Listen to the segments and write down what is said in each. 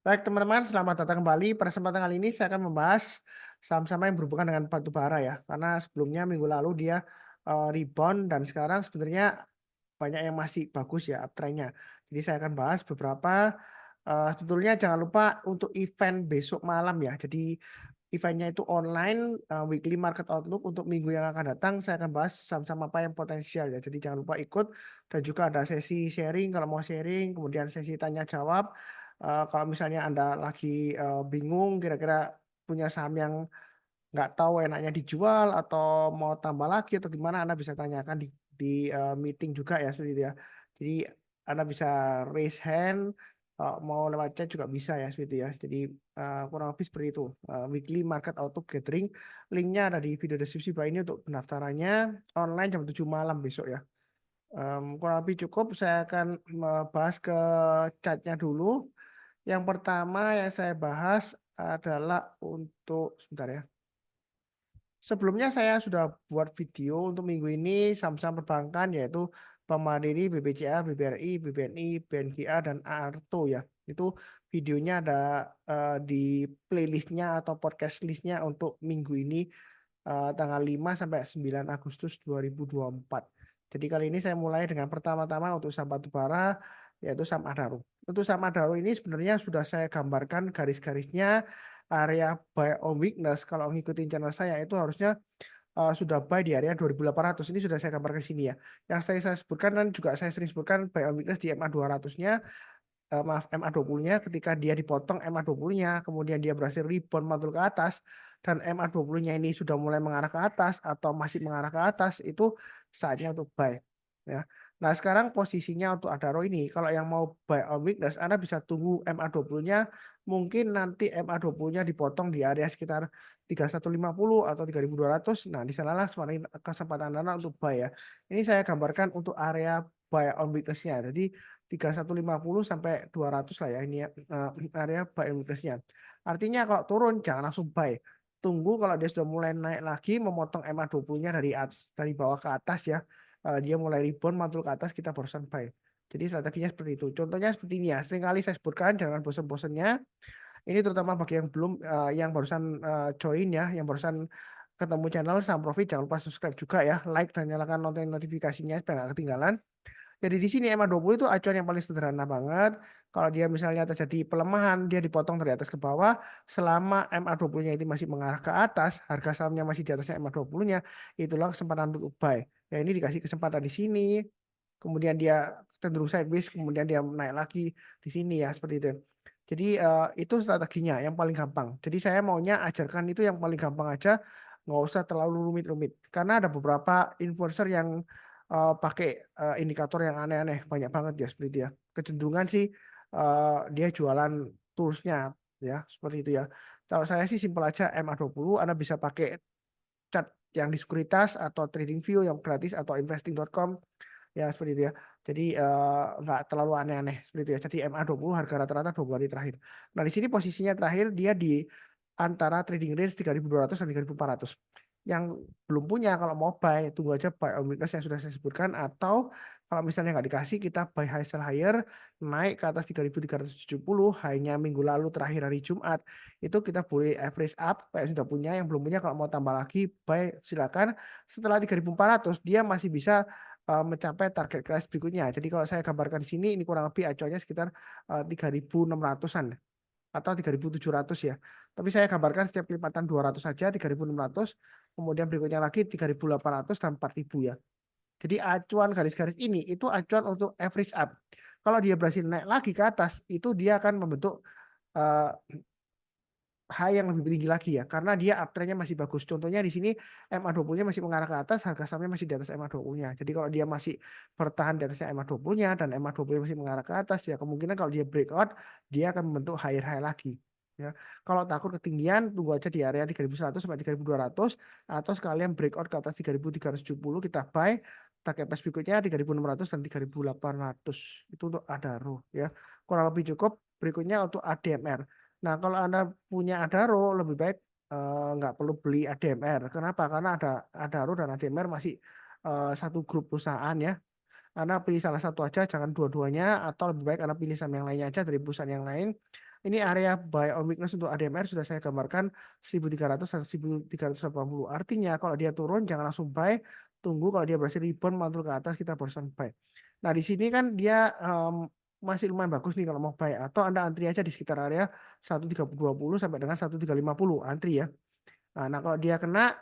Baik teman-teman, selamat datang kembali. Pada kesempatan kali ini saya akan membahas saham-saham yang berhubungan dengan batu bara ya. Karena sebelumnya minggu lalu dia rebound dan sekarang sebenarnya banyak yang masih bagus ya uptrendnya. Jadi saya akan bahas beberapa sebetulnya jangan lupa untuk event besok malam ya. Jadi eventnya itu online weekly market outlook untuk minggu yang akan datang. Saya akan bahas saham-saham apa yang potensial ya. Jadi jangan lupa ikut dan juga ada sesi sharing kalau mau sharing, kemudian sesi tanya jawab. Kalau misalnya Anda lagi bingung kira-kira punya saham yang nggak tahu enaknya dijual atau mau tambah lagi atau gimana, Anda bisa tanyakan di meeting juga ya seperti itu ya. Jadi Anda bisa raise hand, kalau mau lewat chat juga bisa ya seperti itu ya. Jadi kurang lebih seperti itu. Weekly market outlook gathering, linknya ada di video deskripsi bawah ini untuk pendaftarannya online jam 7 malam besok ya. Kurang lebih cukup. Saya akan membahas ke chatnya dulu. Yang pertama yang saya bahas adalah untuk sebentar ya. Sebelumnya saya sudah buat video untuk minggu ini saham-saham perbankan yaitu Bank Mandiri, BBCA, BBRI, BBNI, BNGA, dan ARTO ya. Itu videonya ada di playlistnya atau podcast listnya untuk minggu ini tanggal 5 sampai 9 Agustus 2024. Jadi kali ini saya mulai dengan pertama-tama untuk saham batubara yaitu saham Adaro. Untuk saham Adaro ini sebenarnya sudah saya gambarkan garis-garisnya area buy on weakness. Kalau ngikutin channel saya itu harusnya sudah buy di area 2800. Ini sudah saya gambarkan di sini ya. Yang saya sebutkan dan juga saya sering sebutkan buy on weakness di MA 200-nya, maaf MA 20-nya ketika dia dipotong MA 20-nya, kemudian dia berhasil rebound mantul ke atas dan MA 20-nya ini sudah mulai mengarah ke atas atau masih mengarah ke atas, itu saatnya untuk buy ya. Nah, sekarang posisinya untuk Adaro ini kalau yang mau buy on weakness Anda bisa tunggu MA 20-nya, mungkin nanti MA 20-nya dipotong di area sekitar 3150 atau 3200. Nah, di sanalah kesempatan Anda untuk buy ya. Ini saya gambarkan untuk area buy on weakness-nya. Jadi 3150 sampai 200 lah ya ini ya, area buy on weakness-nya. Artinya kalau turun jangan langsung buy. Tunggu kalau dia sudah mulai naik lagi memotong MA 20-nya dari bawah ke atas ya. Dia mulai rebound mantul ke atas kita barusan buy. Jadi strateginya seperti itu. Contohnya seperti ini ya. Seringkali saya sebutkan jangan bosan-bosannya. Ini terutama bagi yang belum yang barusan join ya, yang barusan ketemu channel Saham Profit, jangan lupa subscribe juga ya, like dan nyalakan lonceng notifikasinya supaya nggak ketinggalan. Jadi di sini MA 20 itu acuan yang paling sederhana banget. Kalau dia misalnya terjadi pelemahan, dia dipotong dari atas ke bawah, selama MA 20-nya itu masih mengarah ke atas, harga sahamnya masih di atasnya MA 20-nya, itulah kesempatan untuk buy. Ya ini dikasih kesempatan di sini, kemudian dia cenderung sideways, kemudian dia naik lagi di sini ya, seperti itu. Jadi itu strateginya yang paling gampang. Jadi saya maunya ajarkan itu yang paling gampang aja, nggak usah terlalu rumit-rumit. Karena ada beberapa influencer yang pakai indikator yang aneh-aneh, banyak banget ya seperti itu ya. Kecenderungan sih dia jualan toolsnya ya, seperti itu ya. Kalau saya sih simpel aja MA20, Anda bisa pakai chart yang di sekuritas atau TradingView yang gratis atau investing.com ya seperti itu ya. Jadi nggak terlalu aneh-aneh seperti itu ya. Jadi MA20 harga rata-rata 2 hari terakhir. Nah di sini posisinya terakhir dia di antara trading range 3.200 dan 3.400. Yang belum punya kalau mau buy tunggu aja buy on weakness yang sudah saya sebutkan, atau kalau misalnya nggak dikasih kita buy high sell higher naik ke atas 3.370 hanya minggu lalu terakhir hari Jumat, itu kita boleh average up kayak sudah punya. Yang belum punya kalau mau tambah lagi buy silakan. Setelah 3.400 dia masih bisa mencapai target kelas berikutnya. Jadi kalau saya gambarkan di sini ini kurang lebih acuannya sekitar 3.600-an atau 3.700 ya. Tapi saya gambarkan setiap kelipatan 200 saja 3.600, kemudian berikutnya lagi 3.800 dan 4.000 ya. Jadi acuan garis-garis ini itu acuan untuk average up. Kalau dia berhasil naik lagi ke atas, itu dia akan membentuk uh, high yang lebih tinggi lagi ya, karena dia uptrendnya masih bagus. Contohnya di sini MA20-nya masih mengarah ke atas, harga sahamnya masih di atas MA20-nya. Jadi kalau dia masih bertahan di atasnya MA20-nya dan MA20 masih mengarah ke atas ya, kemungkinan kalau dia breakout dia akan membentuk higher high lagi ya. Kalau takut ketinggian tunggu aja di area 3.100 sampai 3.200, atau sekalian breakout ke atas 3.370 kita buy. Target price berikutnya 3.600 dan 3.800 itu untuk Adaro ya. Kurang lebih cukup. Berikutnya untuk ADMR. Nah, kalau Anda punya Adaro, lebih baik nggak perlu beli ADMR. Kenapa? Karena ada Adaro dan ADMR masih satu grup perusahaan ya. Anda pilih salah satu aja, jangan dua-duanya, atau lebih baik Anda pilih saham yang lainnya aja dari perusahaan yang lain. Ini area buy on weakness untuk ADMR sudah saya gambarkan 1300 dan 1380. Artinya kalau dia turun jangan langsung buy, tunggu kalau dia berhasil rebound mantul ke atas kita barusan buy. Nah, di sini kan dia masih lumayan bagus nih kalau mau buy, atau Anda antri aja di sekitar area 1320 sampai dengan 1350 antri ya. Nah, kalau dia kena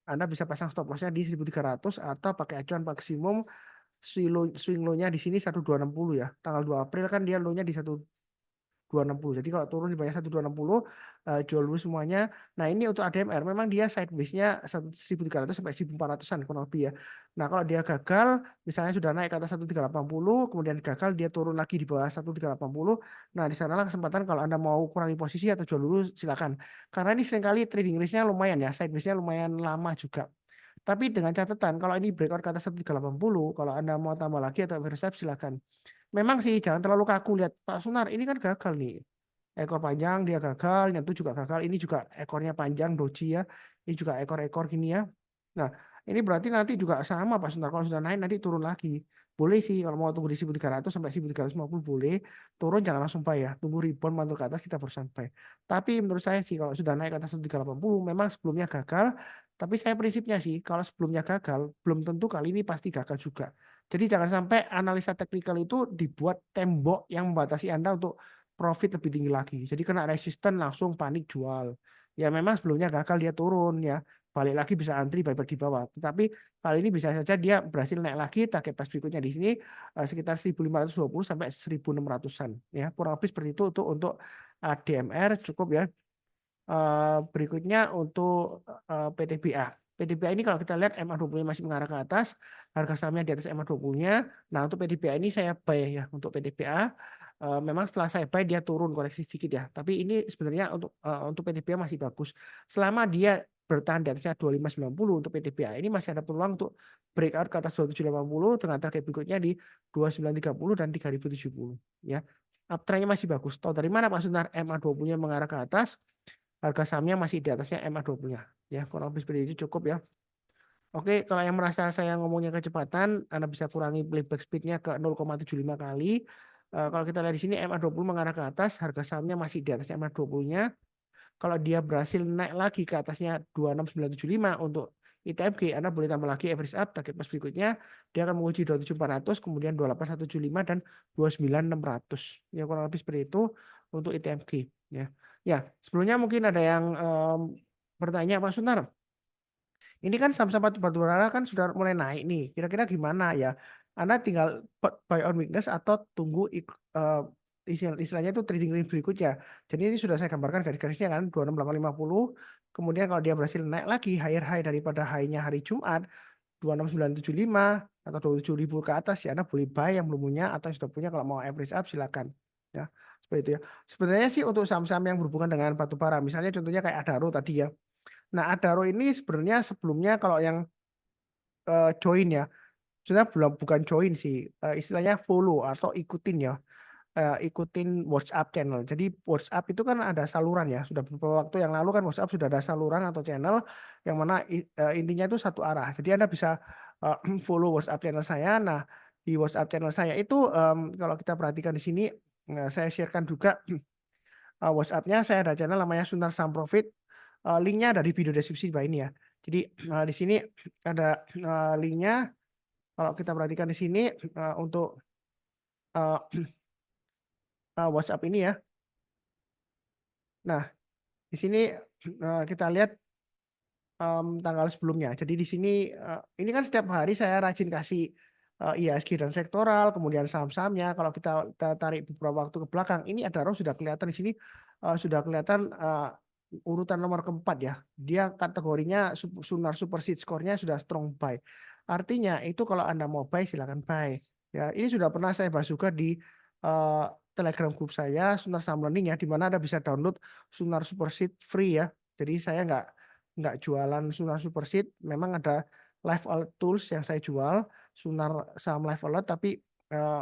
Anda bisa pasang stop lossnya di 1300 atau pakai acuan maksimum swing low-nya di sini 1260 ya. Tanggal 2 April kan dia low-nya di 1260. Jadi kalau turun di bawah 1260 jual dulu semuanya. Nah, ini untuk ADMR memang dia sideways-nya 1300 sampai 1400-an kurang lebih ya. Nah, kalau dia gagal misalnya sudah naik ke atas 1380 kemudian gagal dia turun lagi di bawah 1380. Nah, di sanalah kesempatan kalau Anda mau kurangi posisi atau jual dulu silakan. Karena ini seringkali trading range-nya lumayan ya, sideways-nya lumayan lama juga. Tapi dengan catatan kalau ini breakout ke atas 1380, kalau Anda mau tambah lagi atau oversubscribe silakan. Memang sih jangan terlalu kaku, lihat Pak Sunar ini kan gagal nih. Ekor panjang dia gagal, nyentuh juga gagal. Ini juga ekornya panjang doji ya. Ini juga ekor-ekor gini ya. Nah, ini berarti nanti juga sama Pak Sunar. Kalau sudah naik nanti turun lagi. Boleh sih kalau mau tunggu di 1300 sampai 1350 boleh. Turun jangan langsung buy ya. Tunggu rebound mantul ke atas kita baru sampai. Tapi menurut saya sih kalau sudah naik ke atas 1380 memang sebelumnya gagal. Tapi saya prinsipnya sih kalau sebelumnya gagal belum tentu kali ini pasti gagal juga. Jadi jangan sampai analisa teknikal itu dibuat tembok yang membatasi Anda untuk profit lebih tinggi lagi. Jadi kena resisten langsung panik jual. Ya memang sebelumnya gagal dia turun ya. Balik lagi bisa antri balik di bawah. Tetapi kali ini bisa saja dia berhasil naik lagi. Target pas berikutnya di sini sekitar 1520 sampai 1600-an. Ya kurang lebih seperti itu untuk ADMR cukup ya. Berikutnya untuk PTBA. PTBA ini kalau kita lihat MA20 masih mengarah ke atas, harga sahamnya di atas MA20-nya. Nah, untuk PTBA ini saya buy ya untuk PTBA. Memang setelah saya buy dia turun koreksi sedikit ya. Tapi ini sebenarnya untuk PTBA masih bagus. Selama dia bertahan di atasnya 2590 untuk PTBA ini masih ada peluang untuk breakout ke atas 2780 dengan target berikutnya di 2930 dan 3070 ya. Uptrendnya masih bagus. Tahu dari mana Pak Sunar MA20-nya mengarah ke atas? Harga sahamnya masih di atasnya MA20-nya. Ya, kurang lebih seperti itu cukup ya. Oke, kalau yang merasa saya ngomongnya kecepatan, Anda bisa kurangi playback speed-nya ke 0,75 kali. Kalau kita lihat di sini MA20 mengarah ke atas, harga sahamnya masih di atasnya MA20-nya. Kalau dia berhasil naik lagi ke atasnya 26975 untuk ITMG, Anda boleh tambah lagi average up, target pas berikutnya, dia akan menguji 27400, kemudian 28175 dan 29600. Ya, kurang lebih seperti itu untuk ITMG. Ya, ya sebelumnya mungkin ada yang bertanya, Pak Sunar, ini kan saham-saham batu bara kan sudah mulai naik nih. Kira-kira gimana ya? Anda tinggal buy on weakness atau tunggu istilahnya itu trading range berikutnya. Jadi ini sudah saya gambarkan garis-garisnya kan 26850. Kemudian kalau dia berhasil naik lagi higher high daripada high-nya hari Jumat 26975 atau 27.000 ke atas ya Anda boleh buy yang belum punya atau yang sudah punya, kalau mau average up silakan. Ya, seperti itu ya. Sebenarnya sih untuk saham-saham yang berhubungan dengan batu bara, misalnya contohnya kayak Adaro tadi ya. Nah, Adaro ini sebenarnya sebelumnya kalau yang join ya, sebenarnya belum, bukan join sih, istilahnya follow atau ikutin ya, ikutin WhatsApp channel. Jadi WhatsApp itu kan ada saluran ya, sudah beberapa waktu yang lalu kan WhatsApp sudah ada saluran atau channel yang mana intinya itu satu arah. Jadi Anda bisa follow WhatsApp channel saya. Nah, di WhatsApp channel saya itu kalau kita perhatikan di sini, saya sharekan juga WhatsApp-nya. Saya ada channel namanya Sunar Sam Profit. Linknya ada di video deskripsi bawah ini ya. Jadi di sini ada linknya. Kalau kita perhatikan di sini untuk WhatsApp ini ya. Nah, di sini kita lihat tanggal sebelumnya. Jadi di sini ini kan setiap hari saya rajin kasih IHSG dan sektoral, kemudian saham-sahamnya. Kalau kita tarik beberapa waktu ke belakang, ini ada sudah kelihatan di sini, sudah kelihatan urutan nomor keempat ya. Dia kategorinya Sunar Super Seed, skornya sudah strong buy. Artinya itu kalau Anda mau buy silakan buy. Ya, ini sudah pernah saya bahas juga di Telegram grup saya Sunar Saham Learning ya, di mana Anda bisa download Sunar Super Seed free ya. Jadi saya nggak jualan Sunar Super Seed, memang ada live alert tools yang saya jual, Sunar Saham Live Alert, tapi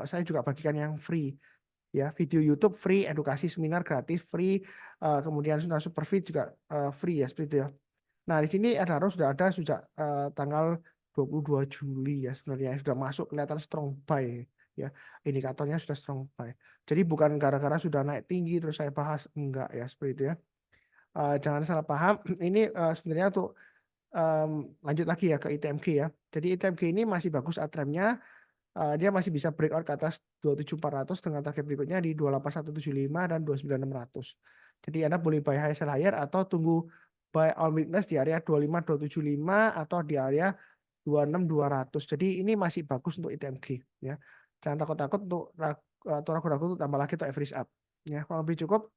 saya juga bagikan yang free. Ya, video YouTube free, edukasi seminar gratis free, kemudian Sunar Superfit juga free ya seperti itu ya. Nah, di sini sudah ada sejak tanggal 22 Juli ya sebenarnya sudah masuk kelihatan strong buy. ya. Indikatornya sudah strong buy. Jadi bukan gara-gara sudah naik tinggi terus saya bahas, enggak ya seperti itu ya. Jangan salah paham, ini sebenarnya untuk lanjut lagi ya ke ITMG ya. Jadi ITMG ini masih bagus uptrendnya, dia masih bisa breakout ke atas 27400 dengan target berikutnya di 28175 dan 29600. Jadi Anda boleh buy high sell higher atau tunggu buy on weakness di area 25275 atau di area 26200. Jadi ini masih bagus untuk ITMG ya. Jangan takut-takut untuk atau ragu-ragu untuk tambah lagi untuk average up ya. Kalau lebih cukup.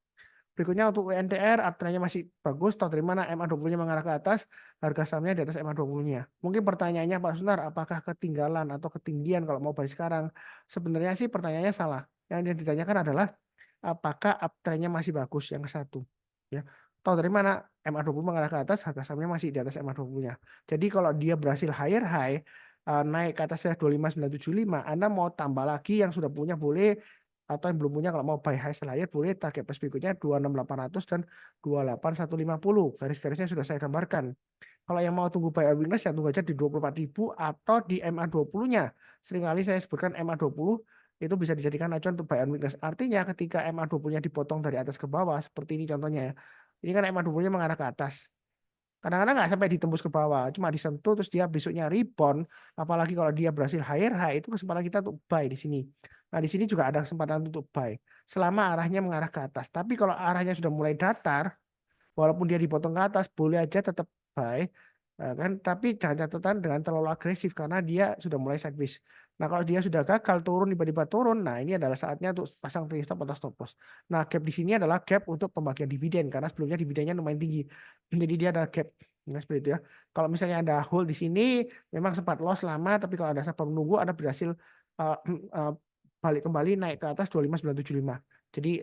Berikutnya untuk UNTR, uptrendnya masih bagus. Tahu dari mana MA20-nya mengarah ke atas, harga sahamnya di atas MA20-nya. Mungkin pertanyaannya Pak Sunar, apakah ketinggalan atau ketinggian kalau mau buy sekarang? Sebenarnya sih pertanyaannya salah. Yang ditanyakan adalah apakah uptrendnya masih bagus, yang ke satu. Ya. Tahu dari mana MA20 mengarah ke atas, harga sahamnya masih di atas MA20-nya. Jadi kalau dia berhasil higher high, naik ke atas 25975, Anda mau tambah lagi yang sudah punya boleh, atau yang belum punya kalau mau buy high sell higher boleh, target price berikutnya 26800 dan 28150. Garis-garisnya sudah saya gambarkan. Kalau yang mau tunggu buy on weakness ya tunggu aja di 24.000 atau di MA20-nya. Seringkali saya sebutkan MA20 itu bisa dijadikan acuan untuk buy on weakness. Artinya ketika MA20-nya dipotong dari atas ke bawah seperti ini contohnya ya. Ini kan MA20-nya mengarah ke atas. Kadang-kadang nggak sampai ditembus ke bawah, cuma disentuh terus dia besoknya rebound. Apalagi kalau dia berhasil higher high, itu kesempatan kita untuk buy di sini. Nah, di sini juga ada kesempatan untuk buy selama arahnya mengarah ke atas. Tapi kalau arahnya sudah mulai datar, walaupun dia dipotong ke atas, boleh aja tetap buy, kan? Tapi jangan catatan dengan terlalu agresif karena dia sudah mulai sideways. Nah, kalau dia sudah gagal turun tiba-tiba turun, nah ini adalah saatnya untuk pasang trailing stop atau stop loss. Nah, gap di sini adalah gap untuk pembagian dividen karena sebelumnya dividennya lumayan tinggi. Jadi dia ada gap. Nah, seperti itu ya. Kalau misalnya ada hold di sini, memang sempat loss lama, tapi kalau ada sabar menunggu, ada berhasil balik kembali naik ke atas 25975. Jadi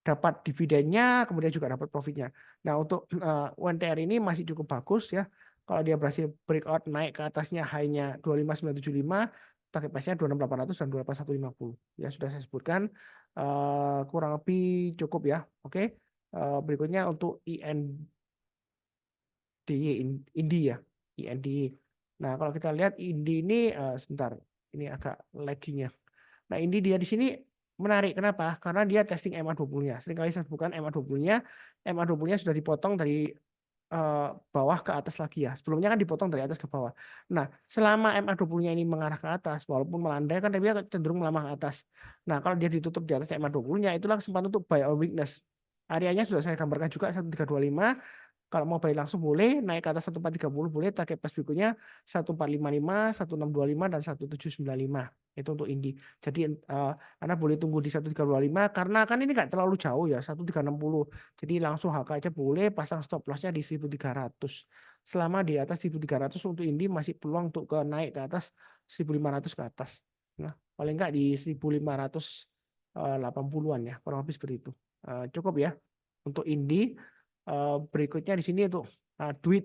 dapat dividennya, kemudian juga dapat profitnya. Nah, untuk UNTR ini masih cukup bagus ya. Kalau dia berhasil breakout naik ke atasnya high-nya 25975, target price-nya 26800 dan 28150. Ya, sudah saya sebutkan. Kurang lebih cukup ya. Oke. Berikutnya untuk IND ya. IND. Nah, kalau kita lihat IND ini sebentar. Ini agak lagging-nya. Nah, ini dia di sini menarik. Kenapa? Karena dia testing MA20-nya. Seringkali saya sebutkan MA20-nya. MA20-nya sudah dipotong dari bawah ke atas lagi ya. Sebelumnya kan dipotong dari atas ke bawah. Nah, selama MA20-nya ini mengarah ke atas, walaupun melandai kan dia cenderung melamah ke atas. Nah, kalau dia ditutup di atas MA20-nya, itulah kesempatan untuk buy on weakness. Areanya sudah saya gambarkan juga 1325. Kalau mau buy langsung boleh, naik ke atas 1430 boleh, target price berikutnya 1455, 1625 dan 1795. Itu untuk Indi. Jadi Anda boleh tunggu di 1325 karena kan ini nggak terlalu jauh ya, 1360. Jadi langsung HK aja boleh, pasang stop loss-nya di 1300. Selama di atas 1300 untuk Indi masih peluang untuk ke naik ke atas 1500 ke atas. Nah, paling nggak di 1580-an ya, kurang lebih seperti itu. Cukup ya untuk Indi. Berikutnya di sini untuk duit.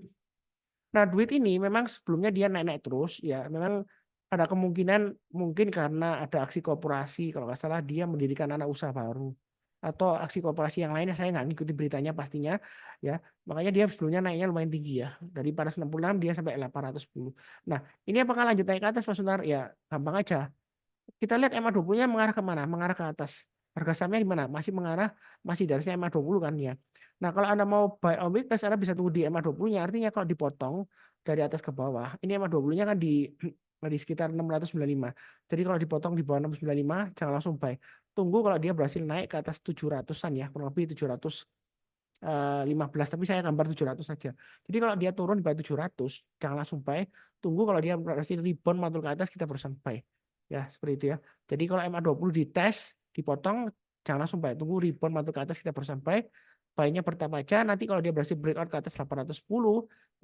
Nah, duit ini memang sebelumnya dia naik-naik terus ya. Memang ada kemungkinan mungkin karena ada aksi korporasi kalau nggak salah dia mendirikan anak usaha baru atau aksi korporasi yang lainnya saya nggak ngikuti beritanya pastinya ya. Makanya dia sebelumnya naiknya lumayan tinggi ya. Dari 466 dia sampai 810. Nah, ini apakah lanjut naik ke atas Pak Sunar? Ya, gampang aja. Kita lihat MA20-nya mengarah ke mana? Mengarah ke atas. Harga sahamnya di mana? Masih mengarah, masih di atasnya MA20 kan ya. Nah, kalau Anda mau buy on weakness, Anda bisa tunggu di MA20-nya. Artinya kalau dipotong dari atas ke bawah, ini MA20-nya kan di sekitar 695. Jadi kalau dipotong di bawah 695, jangan langsung buy. Tunggu kalau dia berhasil naik ke atas 700-an ya, kurang lebih 715, tapi saya gambar 700 saja. Jadi kalau dia turun di bawah 700, jangan langsung buy. Tunggu kalau dia berhasil rebound mantul ke atas, kita berusaha buy. Ya, seperti itu ya. Jadi kalau MA20 dites, dipotong, jangan langsung buy. Tunggu rebound mantul ke atas, kita berusaha buy. Buy-nya bertahap aja. Nanti kalau dia berhasil breakout ke atas 810,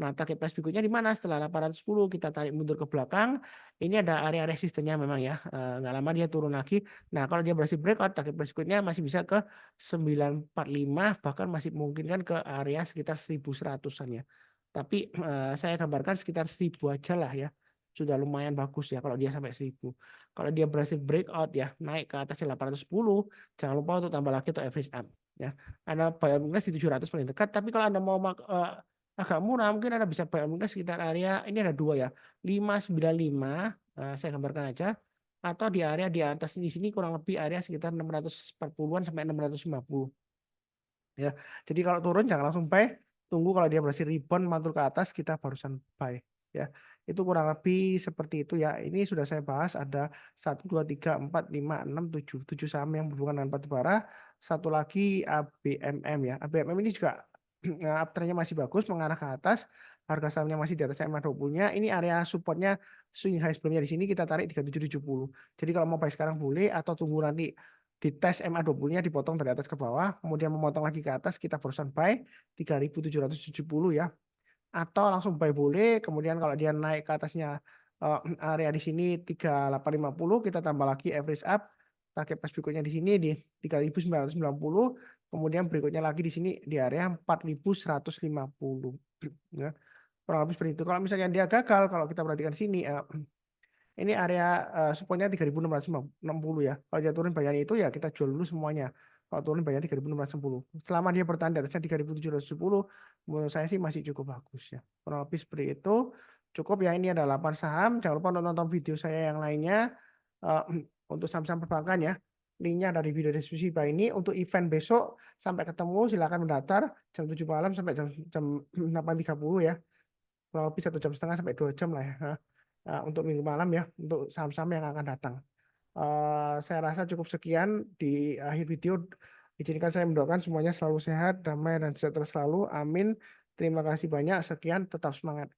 nah target price berikutnya di mana? Setelah 810, kita tarik mundur ke belakang. Ini ada area resistennya memang ya. Nggak lama dia turun lagi. Nah, kalau dia berhasil breakout, target price berikutnya masih bisa ke 945, bahkan masih mungkin kan ke area sekitar 1100-an ya. Tapi saya gambarkan sekitar 1000 aja lah ya. Sudah lumayan bagus ya kalau dia sampai 1000. Kalau dia berhasil breakout ya, naik ke atas 810, jangan lupa untuk tambah lagi untuk average up ya. Anda buy on weakness di 700 paling dekat, tapi kalau Anda mau agak murah mungkin Anda bisa buy on weakness sekitar area ini ada dua ya. 595, saya gambarkan aja. atau di area di atas di sini kurang lebih area sekitar 640-an sampai 650. Ya. Jadi kalau turun jangan langsung buy, tunggu kalau dia berhasil rebound mantul ke atas kita barusan buy ya. Itu kurang lebih seperti itu ya. Ini sudah saya bahas ada 1, 2, 3, 4, 5, 6, 7 saham yang berhubungan dengan batu bara. Satu lagi ABMM ya. ABMM ini juga uptrendnya masih bagus mengarah ke atas. Harga sahamnya masih di atas MA20-nya. Ini area supportnya swing high sebelumnya di sini kita tarik 3770. Jadi kalau mau buy sekarang boleh atau tunggu nanti di tes MA20-nya dipotong dari atas ke bawah, kemudian memotong lagi ke atas, kita barusan buy 3.770 ya. Atau langsung buy boleh, kemudian kalau dia naik ke atasnya area di sini 3850, kita tambah lagi average up, target price berikutnya di sini di 3.990, kemudian berikutnya lagi di sini di area 4.150. Ya. Kurang lebih seperti itu. Kalau misalnya dia gagal, kalau kita perhatikan sini, ini area supportnya 3.660 ya. Kalau dia turun bayarnya itu ya kita jual dulu semuanya. Kalau turun bayar 3.660. Selama dia bertahan di atasnya 3.710, menurut saya sih masih cukup bagus ya. Kurang lebih seperti itu. Cukup ya, ini ada 8 saham. Jangan lupa untuk nonton video saya yang lainnya. Eh, untuk saham-saham perbankan ya. Linknya ada di video deskripsi bawah ini. Untuk event besok, sampai ketemu. Silakan mendaftar jam 7 malam sampai jam 8.30 ya. Kurang lebih 1,5 jam sampai 2 jam lah ya. Untuk minggu malam ya, untuk saham-saham yang akan datang. Saya rasa cukup sekian di akhir video. Izinkan saya mendoakan semuanya selalu sehat, damai, dan sejahtera selalu. Amin. Terima kasih banyak. Sekian, tetap semangat.